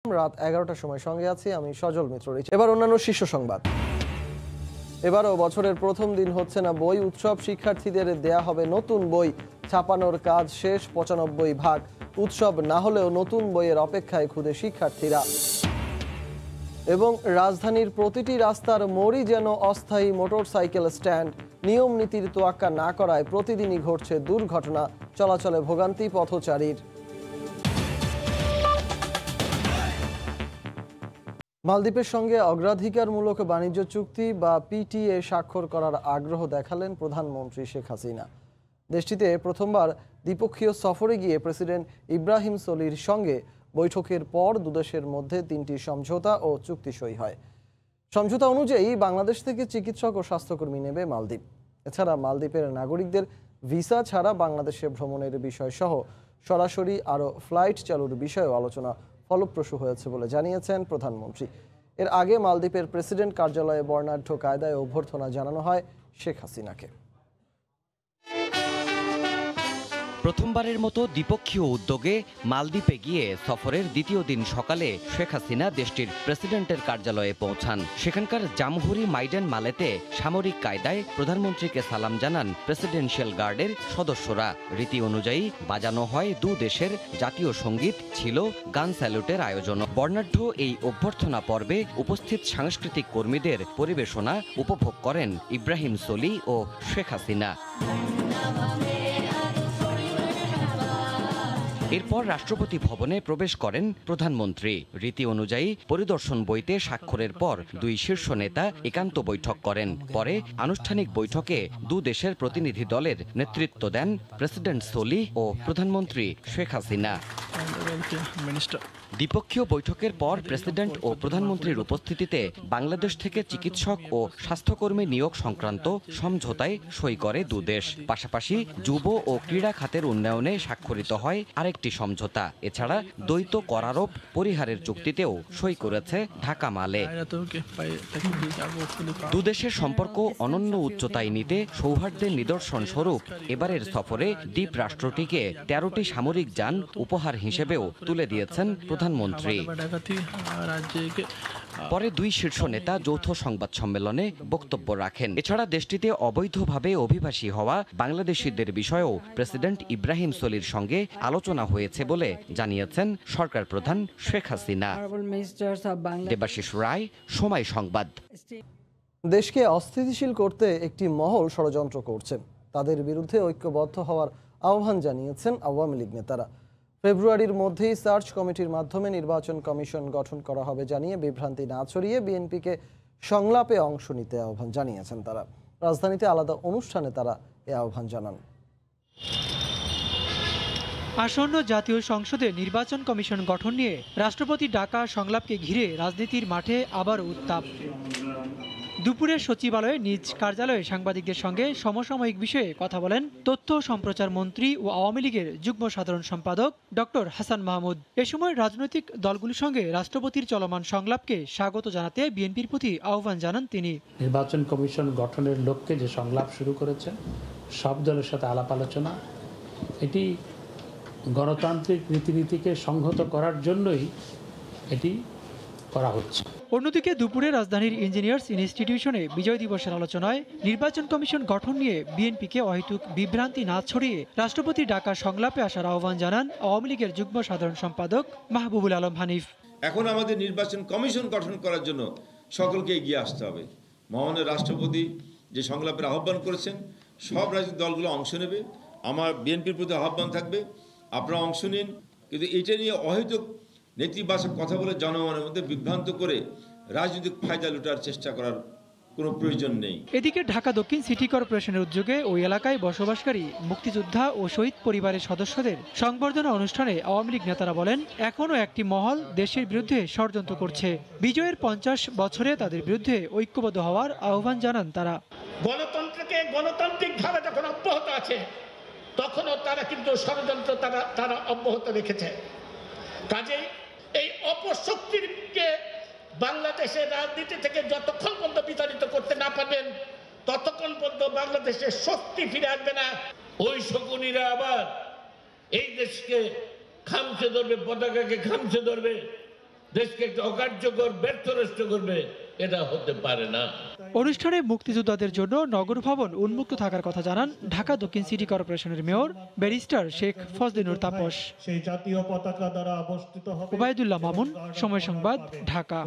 রাত 11টার সময় সঙ্গে আছি আমি সজল মিত্র। এবার অন্যান্য শীর্ষ সংবাদ। এবারও বছরের প্রথম দিন হচ্ছে না বই উৎসব, শিক্ষার্থীদের দেয়া হবে নতুন বই, ছাপানোর কাজ শেষ 95 ভাগ। উৎসব না হলেও নতুন বইয়ের অপেক্ষায় খুদে শিক্ষার্থীরা। এবং রাজধানীর প্রতিটি রাস্তার মোড়ই যেন অস্থায়ী মোটরসাইকেল স্ট্যান্ড, নিয়ম নীতির তোয়াক্কা না করায় প্রতিদিনই ঘটছে দুর্ঘটনা, চলাচলে ভোগান্তি পথচারীর। মালদ্বীপের সঙ্গে অগ্রাধিকারমূলক বাণিজ্য চুক্তি বা পিটিএ স্বাক্ষর করার আগ্রহ দেখালেন প্রধানমন্ত্রী শেখ হাসিনা। দেশটিতে প্রথমবার দ্বিপক্ষীয় সফরে গিয়ে প্রেসিডেন্ট ইব্রাহিম সোলির সঙ্গে বৈঠকের পর দুদেশের মধ্যে 3টি সমঝোতা ও চুক্তি সই হয়। সমঝোতা অনুযায়ী বাংলাদেশ থেকে চিকিৎসক ও স্বাস্থ্যকর্মী নেবে মালদ্বীপ। এছাড়া মালদ্বীপের নাগরিকদের ভিসা ছাড়া বাংলাদেশে ভ্রমণের বিষয় সহ সরাসরি আরও ফ্লাইট চালুর বিষয়েও আলোচনা ফলপ্রসূ হয়েছে বলে জানিয়েছেন প্রধানমন্ত্রী। এর আগে মালদ্বীপের প্রেসিডেন্ট কার্যালয়ে বর্ণাঢ্য কায়দায় অভ্যর্থনা জানানো হয় শেখ হাসিনাকে। প্রথমবারের মতো দ্বিপক্ষীয় উদ্যোগে মালদ্বীপে গিয়ে সফরের দ্বিতীয় দিন সকালে শেখ হাসিনা দেশটির প্রেসিডেন্টের কার্যালয়ে পৌঁছান। সেখানকার জামহুরি মাইডান মালেতে সামরিক কায়দায় প্রধানমন্ত্রীকে সালাম জানান প্রেসিডেন্সিয়াল গার্ডের সদস্যরা। রীতি অনুযায়ী বাজানো হয় দু দেশের জাতীয় সঙ্গীত, ছিল গান স্যালুটের আয়োজন। বর্ণাঢ্য এই অভ্যর্থনা পর্বে উপস্থিত সাংস্কৃতিক কর্মীদের পরিবেশনা উপভোগ করেন ইব্রাহিম সোলি ও শেখ হাসিনা। এরপর রাষ্ট্রপতি ভবনে প্রবেশ করেন প্রধানমন্ত্রী। রীতি অনুযায়ী পরিদর্শন বইতে স্বাক্ষরের পর দুই শীর্ষ নেতা একান্ত বৈঠক করেন। পরে আনুষ্ঠানিক বৈঠকে দু দেশের প্রতিনিধি দলের নেতৃত্ব দেন প্রেসিডেন্ট সোলি ও প্রধানমন্ত্রী শেখ হাসিনা। দ্বিপক্ষীয় বৈঠকের পর প্রেসিডেন্ট ও প্রধানমন্ত্রীর উপস্থিতিতে বাংলাদেশ থেকে চিকিৎসক ও স্বাস্থ্যকর্মী নিয়োগ সংক্রান্ত সমঝোতায় সই করে দুদেশ। পাশাপাশি যুব ও ক্রীড়া খাতের উন্নয়নে স্বাক্ষরিত হয় আরেকটি সমঝোতা। এছাড়া দ্বৈত করারোপ পরিহারের চুক্তিতেও সই করেছে ঢাকা মালে। দুদেশের সম্পর্ক অনন্য উচ্চতায় নিতে সৌহার্দ্যের নিদর্শন স্বরূপ এবারের সফরে দ্বীপ রাষ্ট্রটিকে 13টি সামরিক যান উপহার হিসেবেও তুলে দিয়েছেন প্রধানমন্ত্রী। পরে দুই শীর্ষ নেতা যৌথ সংবাদ সম্মেলনে বক্তব্য রাখেন। এছাড়া দেশটিতে অবৈধভাবে অভিবাসী হওয়া বাংলাদেশিদের বিষয়েও প্রেসিডেন্ট ইব্রাহিম সোলির সঙ্গে আলোচনা হয়েছে বলে জানিয়েছেন সরকার প্রধান শেখ হাসিনা। দেবাশিস রায়, সময় সংবাদ। দেশকে অস্থিতিশীল করতে একটি মহল ষড়যন্ত্র করছে, তাদের বিরুদ্ধে ঐক্যবদ্ধ হওয়ার আহ্বান জানিয়েছেন আওয়ামী লীগ নেতারা। ফেব্রুয়ারির মধ্যেই সার্চ কমিটির মাধ্যমে নির্বাচন কমিশন গঠন করা হবে জানিয়ে বিভ্রান্তি না ছড়িয়ে বিএনপিকে সংলাপে অংশ নিতে আহ্বান জানিয়েছেন তারা। রাজধানীতে আলাদা অনুষ্ঠানে তারা এ আহ্বান জানান। আসন্ন জাতীয় সংসদে নির্বাচন কমিশন গঠন নিয়ে রাষ্ট্রপতি ডাকা সংলাপকে ঘিরে রাজনীতির মাঠে আবার উত্তাপ। দুপুরে সচিবালয়ে নিজ কার্যালয়ে সাংবাদিকদের সঙ্গে সমসাময়িক বিষয়ে কথা বলেন তথ্য সম্প্রচার মন্ত্রী ও আওয়ামী লীগের যুগ্ম সাধারণ সম্পাদক ডক্টর হাসান মাহমুদ। এ সময় রাজনৈতিক দলগুলোর সঙ্গে রাষ্ট্রপতির চলমান সংলাপকে স্বাগত জানাতে বিএনপির প্রতি আহ্বান জানান তিনি। নির্বাচন কমিশন গঠনের লক্ষ্যে যে সংলাপ শুরু করেছেন সব দলের সাথে আলাপ আলোচনা, এটি গণতান্ত্রিক রীতিনীতিকে সংহত করার জন্যই এটি করা হচ্ছে। অন্যদিকে দুপুরে রাজধানীর ইঞ্জিনিয়ার্স ইনস্টিটিউশনে বিজয় দিবসের আলোচনায় নির্বাচন কমিশন গঠন নিয়ে বিএনপিকে অহেতুক বিভ্রান্তি না ছড়িয়ে রাষ্ট্রপতি ডাকা সংলাপে আসার আহ্বান জানান আওয়ামী লীগের যুগ্ম সাধারণ সম্পাদক মাহবুবুল আলম হানিফ। এখন আমাদের নির্বাচন কমিশন গঠন করার জন্য সকলকে এগিয়ে আসতে হবে। মহামান্য রাষ্ট্রপতি যে সংলাপের আহ্বান করেছেন সব রাজনৈতিক দলগুলো অংশ নেবে। আমার বিএনপির প্রতি আহ্বান থাকবে, আপনারা অংশ নিন, কিন্তু এটা নিয়ে অহেতুক নেতিবাচক কথা বলে জনগণের মধ্যে বিভ্রান্ত করে রাজনৈতিক ফায়দা লুটার চেষ্টা করার কোনো প্রয়োজন নেই। এদিকে ঢাকা দক্ষিণ সিটি কর্পোরেশনের উদ্যোগে ওই এলাকায় বসবাসকারী মুক্তিযোদ্ধা ও শহীদ পরিবারের সদস্যদের সংবর্ধনা অনুষ্ঠানে আওয়ামী লীগ নেতারা বলেন, এখনও একটি মহল দেশের বিরুদ্ধে ষড়যন্ত্র করছে। বিজয়ের 50 বছরে তাদের বিরুদ্ধে ঐক্যবদ্ধ হওয়ার আহ্বান জানান তারা। গণতন্ত্রকে গণতান্ত্রিকভাবে যখন অব্যাহত আছে তখনও তারা কিন্তু ষড়যন্ত্র তারা অব্যাহত রেখেছে। কাজেই এই অপশক্তিকে বাংলাদেশের রাজনীতি থেকে যতক্ষণ পর্যন্ত বিতাড়িত করতে না পারবেন ততক্ষণ পর্যন্ত বাংলাদেশের শক্তি ফিরে আসবে না। ওই শকুনিরা আবার এই দেশকে খামচে ধরবে, পতাকাকে খামচে ধরবে, দেশকে একটা অকার্যকর ব্যর্থ রাষ্ট্র করবে, এটা হতে পারে না। অনুষ্ঠানে মুক্তিযোদ্ধাদের জন্য নগর ভবন উন্মুক্ত থাকার কথা জানান ঢাকা দক্ষিণ সিটি কর্পোরেশনের মেয়র ব্যারিস্টার শেখ ফজলিনুর তাপস। সেই জাতীয় পতাকা দ্বারা আবর্তিত হবে। ওবায়দুল্লাহ মামুন, সময় সংবাদ, ঢাকা।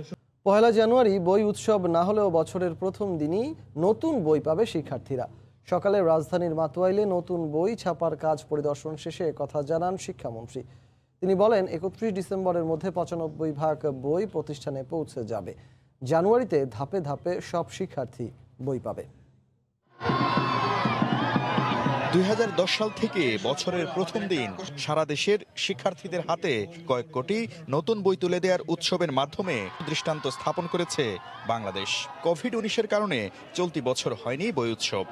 পয়লা জানুয়ারি বই উৎসব না হলেও বছরের প্রথম দিনই নতুন বই পাবে শিক্ষার্থীরা। সকালে রাজধানীর মাতুয়াইলে নতুন বই ছাপার কাজ পরিদর্শন শেষে কথা জানান শিক্ষামন্ত্রী। তিনি বলেন 31 ডিসেম্বরের মধ্যে 95% বই প্রতিষ্ঠানে পৌঁছে যাবে। জানুয়ারিতে ধাপে ধাপে সব শিক্ষার্থী বই পাবে। 2010 সাল থেকে বছরের প্রথম দিন সারা দেশের শিক্ষার্থীদের হাতে কয়েক কোটি নতুন বই তুলে দেওয়ার উৎসবের মাধ্যমে দৃষ্টান্ত স্থাপন করেছে বাংলাদেশ। কোভিড-19 কারণে চলতি বছর হয়নি বই উৎসব।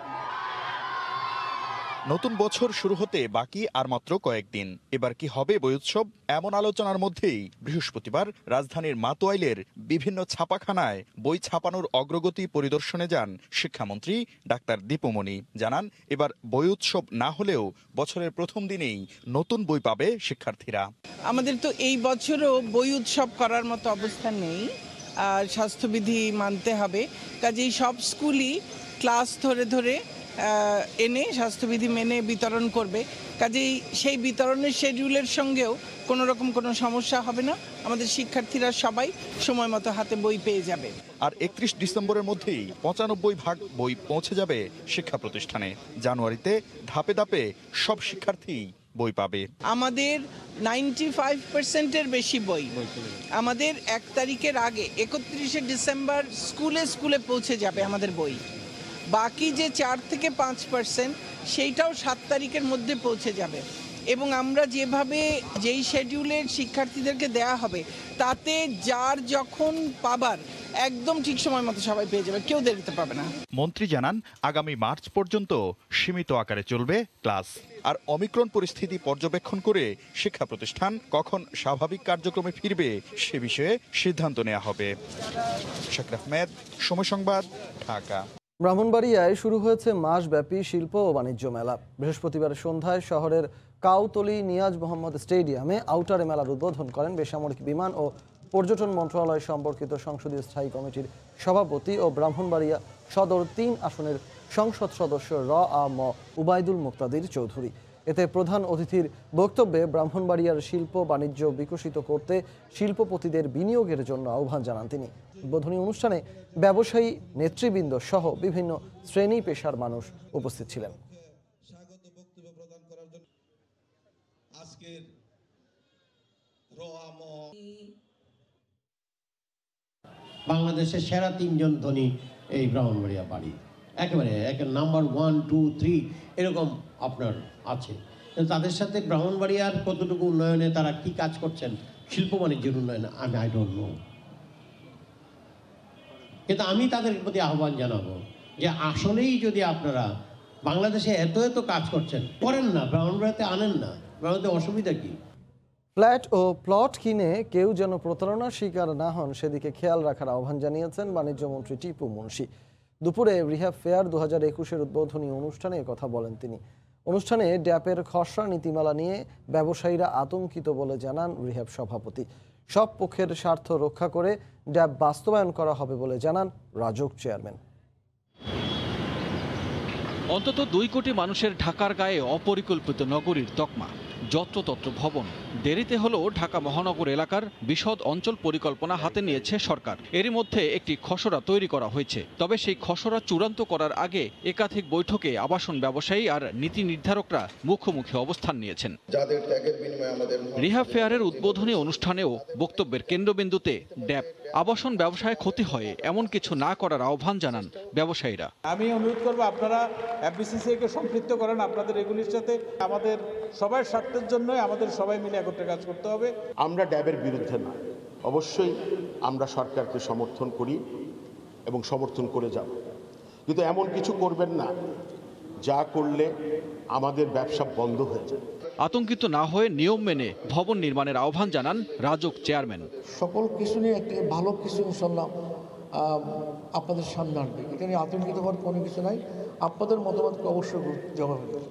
নতুন বছর শুরু হতে বাকি আর মাত্র কয়েকদিন। এবার কি হবে বই উৎসব? এমন আলোচনার মধ্যেই বৃহস্পতিবার রাজধানীর মাতুয়াইলের বিভিন্ন ছাপাখানায় বই ছাপানোর অগ্রগতি পরিদর্শনে যান শিক্ষামন্ত্রী ডাক্তার দীপুমণি। জানান, এবার বই উৎসব না হলেও বছরের প্রথম দিনেই নতুন বই পাবে শিক্ষার্থীরা। আমাদের তো এই বছরও বই উৎসব করার মতো অবস্থা নেই, আর স্বাস্থ্যবিধি মানতে হবে। কাজেই সব স্কুলই ক্লাস ধরে ধরে এনে স্বাস্থ্যবিধি মেনে বিতরণ করবে। কাজেই সেই বিতরণের শিডিউলের সঙ্গেও কোনো রকম কোনো সমস্যা হবে না। আমাদের শিক্ষার্থীরা সবাই সময় মতো হাতে বই পেয়ে যাবে। আর 31 ডিসেম্বরের মধ্যেই 95% বই পৌঁছে যাবে শিক্ষা প্রতিষ্ঠানে। জানুয়ারিতে ধাপে ধাপে সব শিক্ষার্থী বই পাবে। আমাদের 95%-এর বেশি বই আমাদের 1 তারিখের আগে 31 ডিসেম্বর স্কুলে স্কুলে পৌঁছে যাবে আমাদের বই। বাকি যে 4 থেকে 5% সেইটাও 7 তারিখের মধ্যে পৌঁছে যাবে। এবং আমরা যেভাবে যেই শিডিউলের শিক্ষার্থীদেরকে দেয়া হবে তাতে যার যখন পাবার একদম ঠিক সময় মতো সবাই পেয়ে যাবে, কেউ দেরিতে পাবে না। মন্ত্রী জানান, আগামী মার্চ পর্যন্ত সীমিত আকারে চলবে ক্লাস। আর অমিক্রন পরিস্থিতি পর্যবেক্ষণ করে শিক্ষা প্রতিষ্ঠান কখন স্বাভাবিক কার্যক্রমে ফিরবে সে বিষয়ে সিদ্ধান্ত নেওয়া হবে। শাকির আহমেদ, সময় সংবাদ, ঢাকা। ব্রাহ্মণবাড়িয়ায় শুরু হয়েছে মাসব্যাপী শিল্প ও বাণিজ্য মেলা। বৃহস্পতিবার সন্ধ্যায় শহরের কাউতলী নিয়াজ মোহাম্মদ স্টেডিয়ামে আউটারে মেলার উদ্বোধন করেন বেসামরিক বিমান ও পর্যটন মন্ত্রণালয় সম্পর্কিত সংসদীয় স্থায়ী কমিটির সভাপতি ও ব্রাহ্মণবাড়িয়া সদর 3 আসনের সংসদ সদস্য ম উবাইদুল মুক্তাদির চৌধুরী। এতে প্রধান অতিথির বক্তব্যে ব্রাহ্মণবাড়িয়ার শিল্প বাণিজ্য বিকশিত করতে শিল্পপতিদের বিনিয়োগের জন্য আহ্বান জানান তিনি। উদ্বোধনী অনুষ্ঠানে ব্যবসায়ী নেতৃবৃন্দ সহ বিভিন্ন শ্রেণী পেশার মানুষ উপস্থিত ছিলেন। বাংলাদেশের সেরা 3 জন ধনী এই ব্রাহ্মণবাড়িয়া বাড়ি, একেবারে নাম্বার 1, 2, 3 এরকম আপনার আছে। তাদের সাথে ব্রাহ্মণবাড়িয়ার কতটুকু উন্নয়নে তারা কি কাজ করছেন শিল্প বাণিজ্যের উন্নয়নে আই ডোন্ট নো। কিন্তু আমি তাদের প্রতি আহ্বান জানাবো যে আসলেই যদি আপনারা বাংলাদেশে এত এত কাজ করছেন, করেন না, ব্রাহ্মণবাড়িয়াতে আনেন না, ব্রাহ্মণবাড়িয়াতে অসুবিধা কি? ফ্ল্যাট ও প্লট কিনে কেউ যেন প্রতারণার শিকার না হন সেদিকে খেয়াল রাখার আহ্বান জানিয়েছেন বাণিজ্যমন্ত্রী টিপু মুন্সি। দুপুরে রিহ্যাব ফেয়ার 2021-এর উদ্বোধনী অনুষ্ঠানে কথা বলেন তিনি। অনুষ্ঠানে ড্যাপের খসড়া নীতিমালা নিয়ে ব্যবসায়ীরা আতঙ্কিত বলে জানান রিহ্যাব সভাপতি। সব পক্ষের স্বার্থ রক্ষা করে ড্যাপ বাস্তবায়ন করা হবে বলে জানান রাজউক চেয়ারম্যান। অন্তত 2 কোটি মানুষের ঢাকার গায়ে অপরিকল্পিত নগরীর তকমা, যত্রতত্র ভবন। দেরিতে হলেও ঢাকা মহানগর এলাকার বিশদ অঞ্চল পরিকল্পনা হাতে নিয়েছে সরকার। এরই মধ্যে একটি খসড়া তৈরি করা হয়েছে। তবে সেই খসড়া চূড়ান্ত করার আগে একাধিক বৈঠকে আবাসন ব্যবসায়ী আর নীতি নির্ধারকরা মুখোমুখি অবস্থান নিয়েছেন। রিহ্যাব ফেয়ারের উদ্বোধনী অনুষ্ঠানেও বক্তব্যের কেন্দ্রবিন্দুতে ড্যাপ। আবাসন ব্যবসায় ক্ষতি হয় এমন কিছু না করার আহ্বান জানান ব্যবসায়ীরা। আমি অনুরোধ করবো আপনারা এফবিসিসিআইকে সম্পৃক্ত করেন আপনাদের এগুলির সাথে। আমাদের সবার স্বার্থের জন্যই আমাদের সবাই মিলে একত্রে কাজ করতে হবে। আমরা ড্যাবের বিরুদ্ধে না, অবশ্যই আমরা সরকারকে সমর্থন করি এবং সমর্থন করে যাব, কিন্তু এমন কিছু করবেন না যা করলে আমাদের ব্যবসা বন্ধ হয়ে যায়। আতঙ্কিত না হয়ে নিয়ম মেনে ভবন নির্মাণের আহ্বান জানান রাজউক চেয়ারম্যান। সকল কিছু নিয়ে একটা ভালো কিছু ইনশাল্লাহ আপনাদের সামনে আসবে, এটা নিয়ে আতঙ্কিত হওয়ার কোনো কিছু নাই। আপনাদের মতামতকে অবশ্যই জবাব দেব।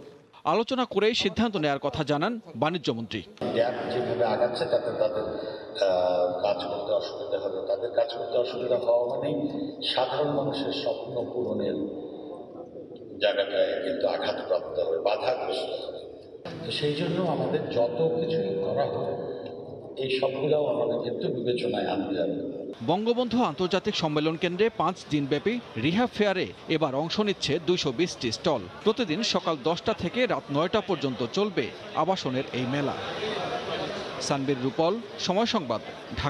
আলোচনা করেই সিদ্ধান্ত নেওয়ার কথা জানান বাণিজ্যমন্ত্রী। ড্যাব যেভাবে আগাচ্ছে তাতে তাদের কাজ করতে অসুবিধা হবে, তাদের কাজ করতে অসুবিধা হওয়া মানে সাধারণ মানুষের স্বপ্ন পূরণের জায়গাটায় কিন্তু আঘাতপ্রাপ্ত হবে, বাধাগ্রস্ত হবে। তো সেই জন্য আমাদের যত কিছুই করা হবে এই সবগুলোও আমাদের কিন্তু বিবেচনায় আনতে হবে। বঙ্গবন্ধু আন্তর্জাতিক সম্মেলন কেন্দ্রে 5 দিনব্যাপী রিহ্যাব ফেয়ারে এবার অংশ নিচ্ছে 220টি স্টল। প্রতিদিন সকাল 10টা থেকে রাত 9টা পর্যন্ত চলবে আবাসনের এই মেলা। সানবীর রূপল, সময় সংবাদ, ঢাকা।